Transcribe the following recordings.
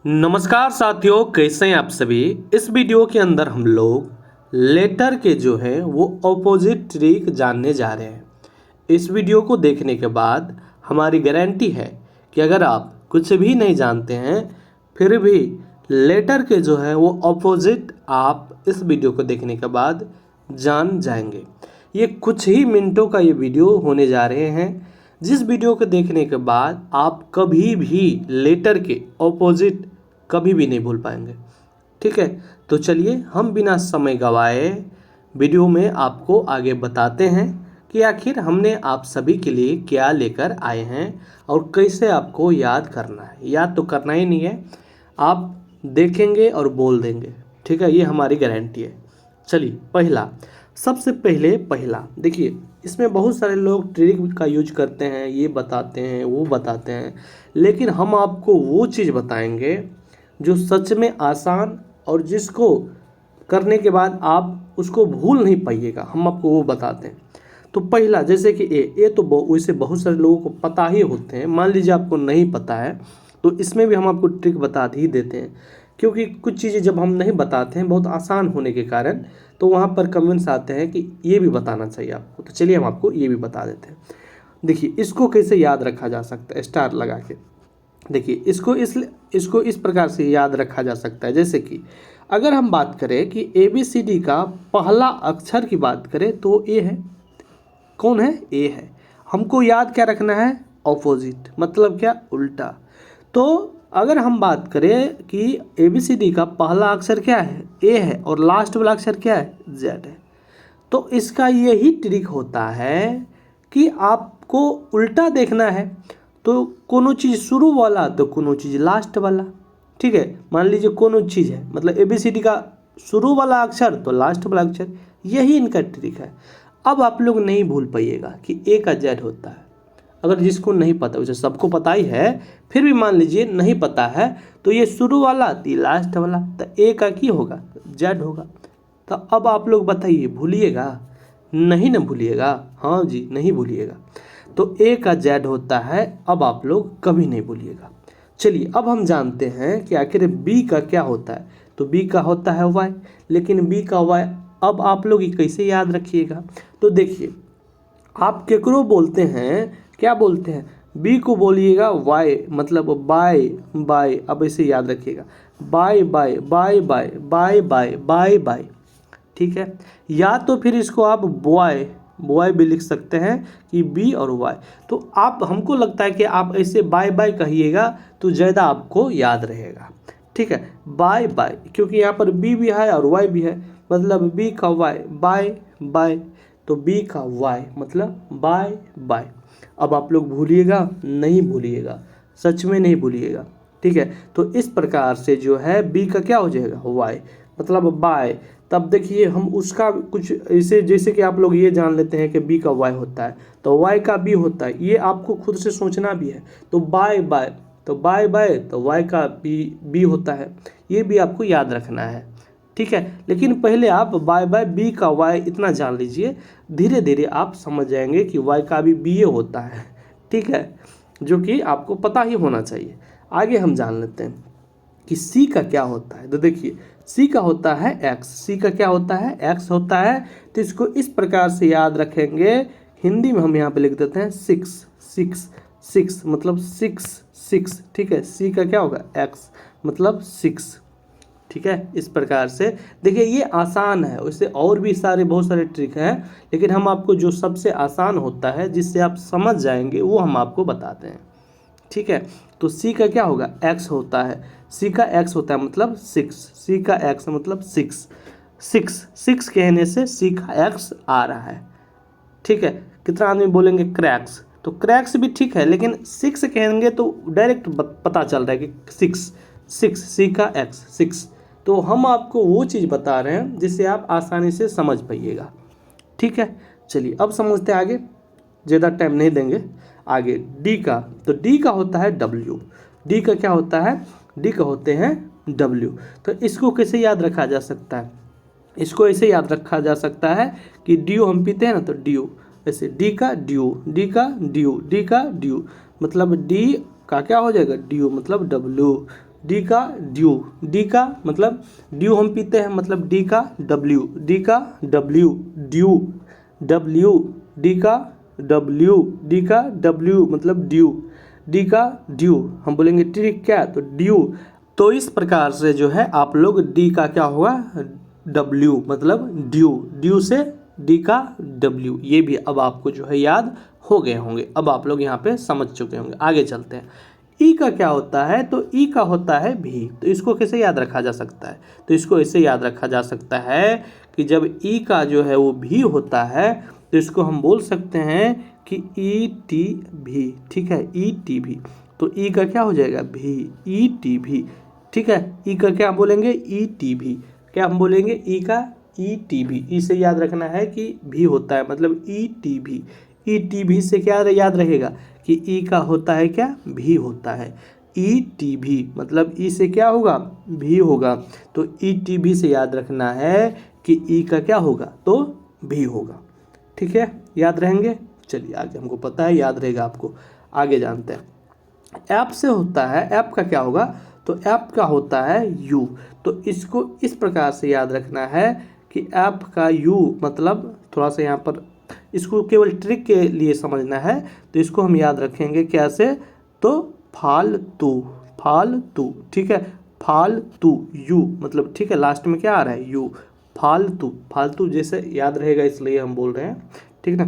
नमस्कार साथियों, कैसे हैं आप सभी। इस वीडियो के अंदर हम लोग लेटर के जो है वो ऑपोजिट ट्रिक जानने जा रहे हैं। इस वीडियो को देखने के बाद हमारी गारंटी है कि अगर आप कुछ भी नहीं जानते हैं फिर भी लेटर के जो है वो ऑपोजिट आप इस वीडियो को देखने के बाद जान जाएंगे। ये कुछ ही मिनटों का ये वीडियो होने जा रहे हैं, जिस वीडियो को देखने के बाद आप कभी भी लेटर के ऑपोजिट कभी भी नहीं भूल पाएंगे। ठीक है, तो चलिए हम बिना समय गवाए वीडियो में आपको आगे बताते हैं कि आखिर हमने आप सभी के लिए क्या लेकर आए हैं और कैसे आपको याद करना है। याद तो करना ही नहीं है, आप देखेंगे और बोल देंगे। ठीक है, ये हमारी गारंटी है। चलिए सबसे पहला देखिए, इसमें बहुत सारे लोग ट्रिक का यूज करते हैं, ये बताते हैं वो बताते हैं, लेकिन हम आपको वो चीज़ बताएंगे जो सच में आसान और जिसको करने के बाद आप उसको भूल नहीं पाइएगा, हम आपको वो बताते हैं। तो पहला जैसे कि ए तो वैसे बहुत सारे लोगों को पता ही होते हैं। मान लीजिए आपको नहीं पता है तो इसमें भी हम आपको ट्रिक बता ही देते हैं, क्योंकि कुछ चीज़ें जब हम नहीं बताते हैं बहुत आसान होने के कारण, तो वहाँ पर कमेंट्स आते हैं कि ये भी बताना चाहिए आपको। तो चलिए हम आपको ये भी बता देते हैं। देखिए, इसको कैसे याद रखा जा सकता है स्टार लगा के। देखिए, इसको इस प्रकार से याद रखा जा सकता है, जैसे कि अगर हम बात करें कि ABCD का पहला अक्षर की बात करें तो ए है। कौन है? ए है। हमको याद क्या रखना है? ऑपोजिट, मतलब क्या? उल्टा। तो अगर हम बात करें कि ABCD का पहला अक्षर क्या है? ए है, और लास्ट वाला अक्षर क्या है? जेड है। तो इसका यही ट्रिक होता है कि आपको उल्टा देखना है। तो कोनो चीज़ शुरू वाला तो कोनो चीज़ लास्ट वाला। ठीक है, मान लीजिए कोनो चीज़ है, मतलब ABCD का शुरू वाला अक्षर तो लास्ट वाला अक्षर, यही इनका ट्रिक है। अब आप लोग नहीं भूल पाइएगा कि ए का जेड होता है। अगर जिसको नहीं पता, उसे सबको पता ही है, फिर भी मान लीजिए नहीं पता है, तो ये शुरू वाला तो लास्ट वाला, तो ए का की होगा? जेड होगा। तो अब आप लोग बताइए, भूलिएगा? नहीं ना भूलिएगा? हाँ जी, नहीं भूलिएगा। तो ए का जेड होता है, अब आप लोग कभी नहीं भूलिएगा। चलिए अब हम जानते हैं कि आखिर बी का क्या होता है। तो बी का होता है वाई, लेकिन बी का वाई अब आप लोग कैसे याद रखिएगा? तो देखिए, आप केकरो बोलते हैं, क्या बोलते हैं? बी को बोलिएगा वाई, मतलब बाय बाय। अब ऐसे याद रखिएगा, bye bye bye bye bye bye bye bye. ठीक है, या तो फिर इसको आप बॉय बॉय भी लिख सकते हैं कि बी और वाई। तो आप, हमको लगता है कि आप ऐसे बाय बाय कहिएगा तो ज़्यादा आपको याद रहेगा। ठीक है, बाय बाय, क्योंकि यहाँ पर बी भी है और वाई भी है, मतलब बी का वाई, बाय बाय, तो बी का वाई मतलब बाय बाय। अब आप लोग भूलिएगा? नहीं भूलिएगा, सच में नहीं भूलिएगा। ठीक है, तो इस प्रकार से जो है बी का क्या हो जाएगा? वाई, मतलब बाय। तब देखिए हम उसका कुछ ऐसे, जैसे कि आप लोग ये जान लेते हैं कि बी का वाई होता है तो वाई का बी होता है, ये आपको खुद से सोचना भी है। तो बाय बाय, तो बाय बाय तो वाई का बी होता है, ये भी आपको याद रखना है। ठीक है, लेकिन पहले आप बाय बाय बी का वाई इतना जान लीजिए, धीरे धीरे आप समझ जाएंगे कि वाई का भी बी होता है। ठीक है, जो कि आपको पता ही होना चाहिए। आगे हम जान लेते हैं कि सी का क्या होता है। तो देखिए, सी का होता है एक्स। सी का क्या होता है? एक्स होता है। तो इसको इस प्रकार से याद रखेंगे, हिंदी में हम यहाँ पे लिख देते हैं सिक्स सिक्स सिक्स, मतलब सिक्स सिक्स। ठीक है, सी का क्या होगा? एक्स, मतलब सिक्स। ठीक है, इस प्रकार से देखिए, ये आसान है, उससे और भी बहुत सारे ट्रिक हैं, लेकिन हम आपको जो सबसे आसान होता है जिससे आप समझ जाएंगे वो हम आपको बताते हैं। ठीक है, तो सी का क्या होगा? एक्स होता है। सी का एक्स होता है मतलब सिक्स। सी का एक्स मतलब सिक्स। सिक्स सिक्स कहने से सी का एक्स आ रहा है। ठीक है, कितना आदमी बोलेंगे क्रैक्स, तो क्रैक्स भी ठीक है, लेकिन सिक्स कहेंगे तो डायरेक्ट पता चल रहा है कि सिक्स सिक्स, सी का एक्स सिक्स। तो हम आपको वो चीज़ बता रहे हैं जिससे आप आसानी से समझ पाइएगा। ठीक है, चलिए अब समझते हैं आगे, ज़्यादा टाइम नहीं देंगे। आगे डी का, तो डी का होता है डब्ल्यू। डी का क्या होता है? डी का होते हैं डब्ल्यू। तो इसको कैसे याद रखा जा सकता है? इसको ऐसे याद रखा जा सकता है कि ड्यू हम पीते हैं ना, तो ड्यू, ऐसे डी का ड्यू, डी का ड्यू, डी का ड्यू, मतलब डी का क्या हो जाएगा? ड्यू, मतलब डब्ल्यू। डी का ड्यू, डी का मतलब ड्यू हम पीते हैं, मतलब डी का डब्ल्यू, डी का डब्ल्यू ड्यू, डब्ल्यू डी का डब्ल्यू, डी का डब्ल्यू मतलब ड्यू, डी का ड्यू हम बोलेंगे ट्रिक क्या, तो ड्यू। तो इस प्रकार से जो है आप लोग डी का क्या होगा, डब्ल्यू मतलब ड्यू, ड्यू से डी का डब्ल्यू, ये भी अब आपको जो है याद हो गए होंगे, अब आप लोग यहाँ पे समझ चुके होंगे। आगे चलते हैं। ई का क्या होता है, तो ई का होता है भी, तो इसको कैसे याद रखा जा सकता है, तो इसको ऐसे याद रखा जा सकता है कि जब ई का जो है वो भी होता है तो इसको हम बोल सकते हैं कि ई टी भी, ठीक है, ई टी भी। तो ई का क्या हो जाएगा, भी, ई टी भी, ठीक है। ई का क्या बोलेंगे, ई टी भी, क्या हम बोलेंगे, ई का ई टी भी, ई से याद रखना है कि भी होता है, मतलब ई टी भी, ई टी भी से क्या याद रहेगा कि ई का होता है क्या, भी होता है, ई टी भी मतलब ई से क्या होगा, भी होगा, तो ई टी भी से याद रखना है कि ई का क्या होगा, तो भी होगा, ठीक है, याद रहेंगे। चलिए आगे, हमको पता है याद रहेगा आपको, आगे जानते हैं। ऐप से होता है, ऐप का क्या होगा, तो ऐप का होता है यू, तो इसको इस प्रकार से याद रखना है कि ऐप का यू मतलब, थोड़ा सा यहाँ पर इसको केवल ट्रिक के लिए समझना है, तो इसको हम याद रखेंगे कैसे, तो फालतू, फालतू, ठीक है, फालतू यू मतलब, ठीक है, लास्ट में क्या आ रहा है, यू, फालतू, फालतू जैसे याद रहेगा इसलिए हम बोल रहे हैं, ठीक ना,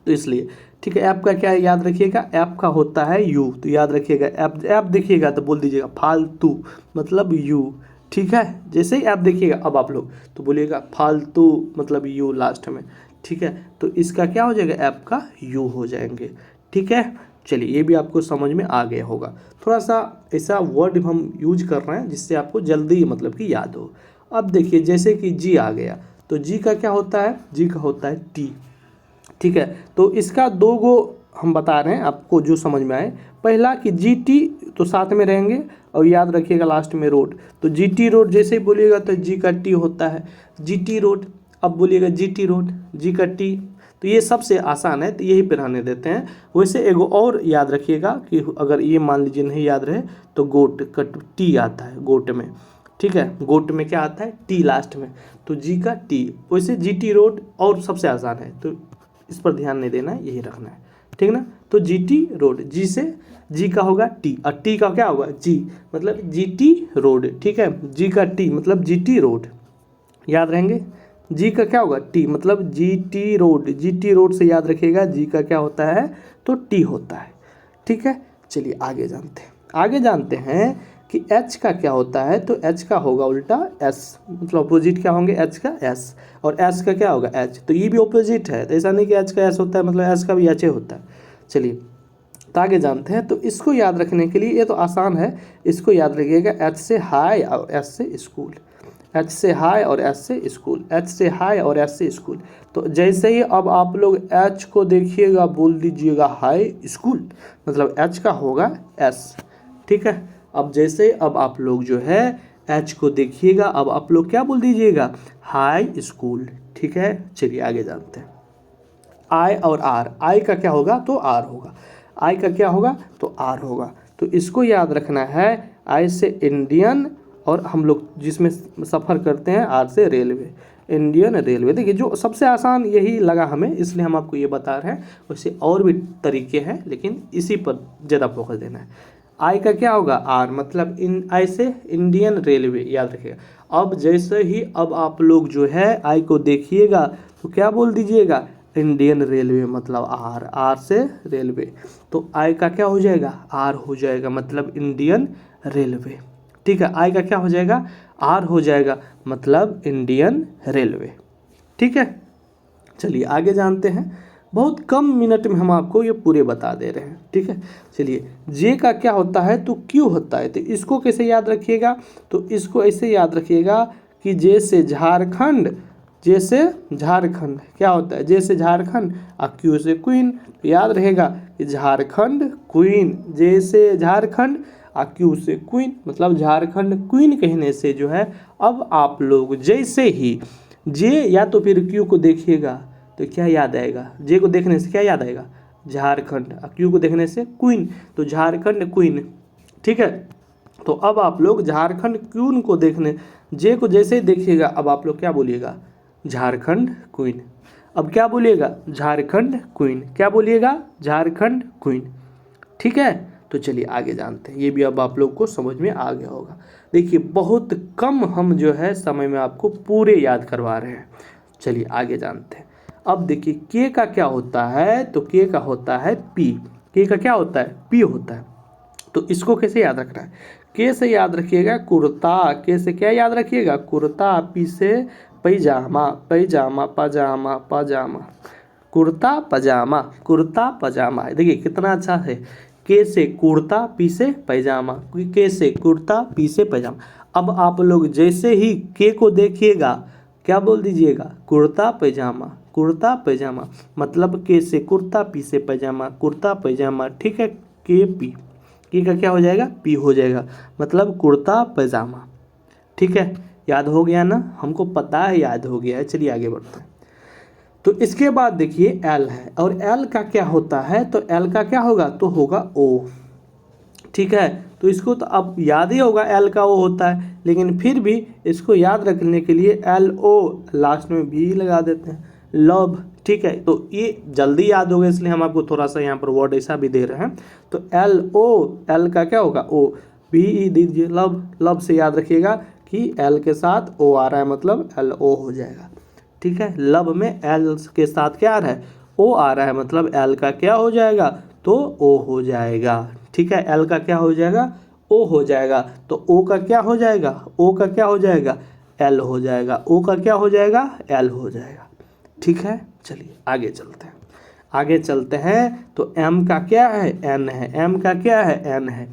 तो इसलिए, ठीक है। ऐप का क्या है याद रखिएगा, ऐप का होता है यू, तो याद रखिएगा, ऐप ऐप देखिएगा तो बोल दीजिएगा फालतू मतलब यू, ठीक है। जैसे ही ऐप देखिएगा अब आप लोग तो बोलिएगा फालतू मतलब यू लास्ट में, ठीक है, तो इसका क्या हो जाएगा, ऐप का यू हो जाएंगे, ठीक है। चलिए ये भी आपको समझ में आ गया होगा, थोड़ा सा ऐसा वर्ड हम यूज कर रहे हैं जिससे आपको जल्दी मतलब कि याद हो। अब देखिए जैसे कि जी आ गया, तो जी का क्या होता है, जी का होता है टी, ठीक है। तो इसका दो गो हम बता रहे हैं आपको जो समझ में आए। पहला कि जी टी तो साथ में रहेंगे और याद रखिएगा लास्ट में रोड, तो जी टी रोड जैसे ही बोलिएगा तो जी का टी होता है जी टी रोड, अब बोलिएगा जी टी रोड, जी का टी, तो ये सबसे आसान है तो यही पे रहने देते हैं। वैसे एगो और याद रखिएगा कि अगर ये मान लीजिए नहीं याद रहे तो गोट का टी आता है गोट में, ठीक है, गोट में क्या आता है, टी लास्ट में, तो जी का टी। वैसे जी टी रोड और सबसे आसान है, तो इस पर ध्यान नहीं देना है, यही रखना है, ठीक ना। तो जी टी रोड, जी से जी का होगा टी और टी का क्या होगा, जी मतलब जी टी रोड, ठीक है, जी का टी मतलब जी टी रोड, याद रहेंगे। जी का क्या होगा, टी मतलब G T road, G T road से याद रखिएगा जी का क्या होता है, तो टी होता है, ठीक है। चलिए आगे जानते हैं, आगे जानते हैं कि एच का क्या होता है, तो एच का होगा उल्टा एस, मतलब अपोजिट क्या होंगे, एच का एस और एस का क्या होगा एच, तो ये भी अपोजिट है, तो ऐसा नहीं कि एच का एस होता है मतलब एस का भी एच होता है। चलिए तो आगे जानते हैं, तो इसको याद रखने के लिए ये तो आसान है, इसको याद रखिएगा, एच से हाई और एस से स्कूल, एच से हाई और एस से स्कूल, एच से हाई और एस से स्कूल। तो जैसे ही अब आप लोग एच को देखिएगा बोल दीजिएगा हाई स्कूल, मतलब एच का होगा एस, ठीक है। अब जैसे अब आप लोग जो है एच को देखिएगा, अब आप लोग क्या बोल दीजिएगा, हाई स्कूल, ठीक है। चलिए आगे जानते हैं। आई और आर, आई का क्या होगा, तो आर होगा, आई का क्या होगा, तो आर होगा, तो इसको याद रखना है। आई से इंडियन और हम लोग जिसमें सफ़र करते हैं, आर से रेलवे, इंडियन रेलवे। देखिए जो सबसे आसान यही लगा हमें, इसलिए हम आपको ये बता रहे हैं, वैसे और भी तरीके हैं लेकिन इसी पर ज़्यादा फोकस देना है। आई का क्या होगा, आर मतलब इन, आई से इंडियन रेलवे, याद रखिएगा। अब जैसे ही अब आप लोग जो है आई को देखिएगा तो क्या बोल दीजिएगा, इंडियन रेलवे मतलब आर, आर से रेलवे, तो आई का क्या हो जाएगा, आर हो जाएगा मतलब इंडियन रेलवे, ठीक है। आई का क्या हो जाएगा, आर हो जाएगा मतलब इंडियन रेलवे, ठीक है। चलिए आगे जानते हैं, बहुत कम मिनट में हम आपको ये पूरे बता दे रहे हैं, ठीक है। चलिए जे का क्या होता है, तो क्यू होता है, तो इसको कैसे याद रखिएगा, तो इसको ऐसे याद रखिएगा कि जे से झारखंड, जे से झारखंड क्या होता है, जे से झारखंड और क्यू से क्वीन, तो याद रहेगा कि झारखंड क्वीन, जे से झारखंड और क्यू से क्वीन, मतलब झारखंड क्वीन कहने से जो है, अब आप लोग जैसे ही जे या तो फिर क्यू को देखिएगा तो क्या याद आएगा, जे को देखने से क्या याद आएगा, झारखंड, और क्यू को देखने से क्वीन, तो झारखंड क्वीन, ठीक है। तो अब आप लोग झारखंड क्वीन को देखने, जे को जैसे ही देखिएगा अब आप लोग क्या बोलिएगा, झारखंड क्वीन। अब क्या बोलिएगा, झारखंड क्वीन। क्या बोलिएगा, झारखंड क्वीन। ठीक है, तो चलिए आगे जानते हैं। ये भी अब आप लोग को समझ में आ गया होगा। देखिए बहुत कम हम जो है समय में आपको पूरे याद करवा रहे हैं। चलिए आगे जानते हैं। अब देखिए के का क्या होता है, तो के का होता है पी। के का क्या होता है, पी होता है। तो इसको कैसे याद रखना है, के से याद रखिएगा कुर्ता। के से क्या याद रखिएगा, कुर्ता। पी से पैजामा, पैजामा पजामा पजामा, कुर्ता पजामा, कुर्ता पजामा। देखिए कितना अच्छा है। के से कुर्ता, पी से पैजामा, के से कुर्ता, पी से पैजामा। अब आप लोग जैसे ही के को देखिएगा क्या बोल दीजिएगा, कुर्ता पैजामा, कुर्ता पैजामा। मतलब के से कुर्ता, पी से पैजामा, कुर्ता पैजामा। ठीक है, के पी, के का क्या हो जाएगा, पी हो जाएगा, मतलब कुर्ता पैजामा। ठीक है, याद हो गया ना, हमको पता है याद हो गया है। चलिए आगे बढ़ते हैं। तो इसके बाद देखिए एल है, और एल का क्या होता है, तो एल का क्या होगा, तो होगा ओ। ठीक है, तो इसको तो अब याद ही होगा एल का ओ होता है, लेकिन फिर भी इसको याद रखने के लिए एल ओ लास्ट में भी लगा देते हैं, लव। ठीक है, तो ये जल्दी याद होगा इसलिए हम आपको थोड़ा सा यहाँ पर वर्ड ऐसा भी दे रहे हैं। तो एल ओ, एल का क्या होगा, ओ। बी ई दीजिए, लव। लव से याद रखिएगा कि एल के साथ ओ आ रहा है, मतलब एल ओ हो जाएगा। ठीक है, लव में एल के साथ क्या आ रहा है, ओ आ रहा है, मतलब एल का क्या हो जाएगा, तो ओ हो जाएगा। ठीक है, एल का क्या हो जाएगा, ओ हो जाएगा। तो ओ का क्या हो जाएगा, ओ का क्या हो जाएगा, एल हो जाएगा। ओ का क्या हो जाएगा, एल हो जाएगा। ठीक है, चलिए आगे चलते हैं। आगे चलते हैं तो एम का क्या है, एन है। एम का क्या है, एन है।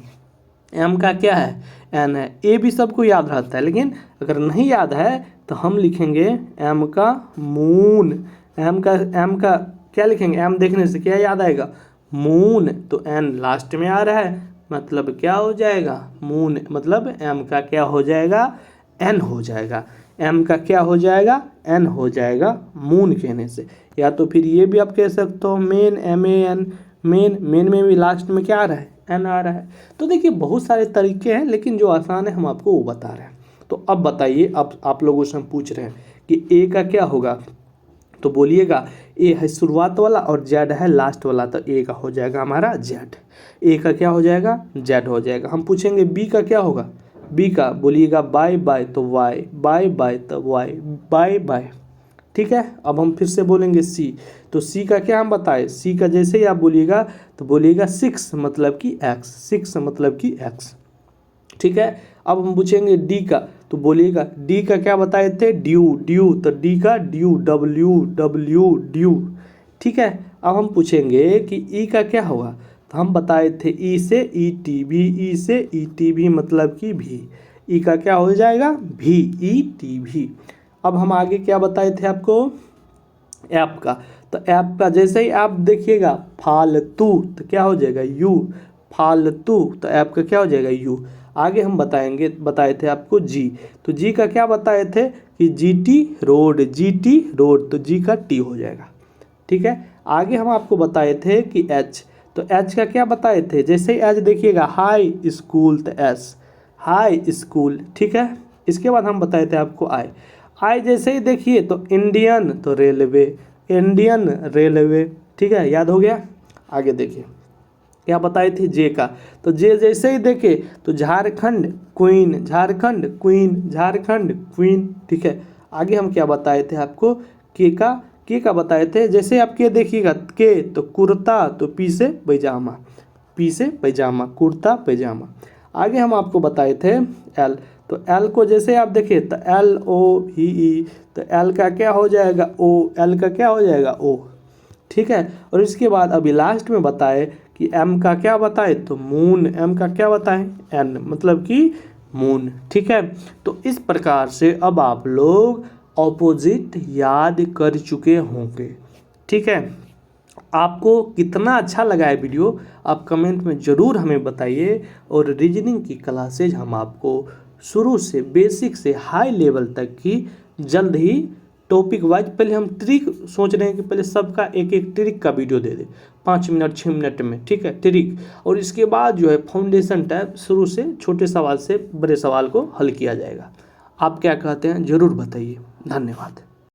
एम का क्या है, एन है। ए भी सबको याद रहता है, लेकिन अगर नहीं याद है तो हम लिखेंगे एम का मून। एम का क्या लिखेंगे, एम देखने से क्या याद आएगा, मून। तो एन लास्ट में आ रहा है, मतलब क्या हो जाएगा, मून। मतलब एम का क्या हो जाएगा, एन हो जाएगा। एम का क्या हो जाएगा, एन हो जाएगा, मून कहने से। या तो फिर ये भी आप कह सकते हो man, M A N, man. Man में भी लास्ट में क्या आ रहा है, एन आ रहा है। तो देखिए बहुत सारे तरीके हैं, लेकिन जो आसान है हम आपको वो बता रहे हैं। तो अब बताइए, अब आप लोगों से हम पूछ रहे हैं कि ए का क्या होगा, तो बोलिएगा ए है शुरुआत वाला और जेड है लास्ट वाला, तो ए का हो जाएगा हमारा जेड। ए का क्या हो जाएगा, जेड हो जाएगा। हम पूछेंगे बी का क्या होगा, बी का बोलिएगा बाय बाय, तो वाई, बाय बाय तो वाई, बाय बाय। ठीक है, अब हम फिर से बोलेंगे सी। तो सी का क्या हम बताएं, सी का जैसे ही आप बोलिएगा तो बोलिएगा सिक्स, मतलब कि एक्स, सिक्स मतलब कि एक्स। ठीक है, अब हम पूछेंगे डी का, तो बोलिएगा डी का क्या बताए थे, ड्यू, ड्यू। तो डी का ड्यू, डब्ल्यू डब्ल्यू ड्यू। ठीक है, अब हम पूछेंगे कि ई का क्या होगा, तो हम बताए थे ई से ई टी भी, ई से ई टी भी मतलब कि भी। ई का क्या हो जाएगा, भी, ई टी भी। अब हम आगे क्या बताए थे आपको, ऐप का। तो ऐप का जैसे ही आप देखिएगा फालतू, तो क्या हो जाएगा, यू, फालतू। तो ऐप का क्या हो जाएगा, यू। आगे हम बताए थे आपको जी। तो जी का क्या बताए थे कि G T road, G T road. तो जी का टी हो जाएगा। ठीक है, आगे हम आपको बताए थे कि एच। तो एच का क्या बताए थे, जैसे ही एच देखिएगा हाई स्कूल, तो एस, हाई स्कूल। ठीक है, इसके बाद हम बताए थे आपको आई। आई जैसे ही देखिए तो इंडियन, तो रेलवे, इंडियन रेलवे। ठीक है, याद हो गया। आगे देखिए क्या बताए थे जे का। तो जे जैसे ही देखे तो Jharkhand queen, Jharkhand queen, Jharkhand queen. ठीक है, आगे हम क्या बताए थे आपको, के का बताए थे। जैसे आप के देखिएगा के, तो कुर्ता, तो पी से पैजामा, पी से पैजामा, कुर्ता पैजामा। आगे हम आपको बताए थे एल। तो एल को जैसे आप देखिए तो एल ओ ही ई। तो एल का क्या हो जाएगा, ओ। एल का क्या हो जाएगा, ओ। ठीक है, और इसके बाद अभी लास्ट में बताए कि एम का क्या बताए, तो मून। एम का क्या बताए, एन, मतलब कि मून। ठीक है, तो इस प्रकार से अब आप लोग ऑपोजिट याद कर चुके होंगे। ठीक है, आपको कितना अच्छा लगा है वीडियो, आप कमेंट में ज़रूर हमें बताइए। और रीजनिंग की क्लासेज हम आपको शुरू से बेसिक से हाई लेवल तक की जल्द ही टॉपिक वाइज पहले हम ट्रिक सोच रहे हैं कि पहले सबका एक एक ट्रिक का वीडियो दे दे 5 मिनट 6 मिनट में, ठीक है, ट्रिक। और इसके बाद जो है फाउंडेशन टाइप शुरू से छोटे सवाल से बड़े सवाल को हल किया जाएगा। आप क्या कहते हैं ज़रूर बताइए। धन्यवाद।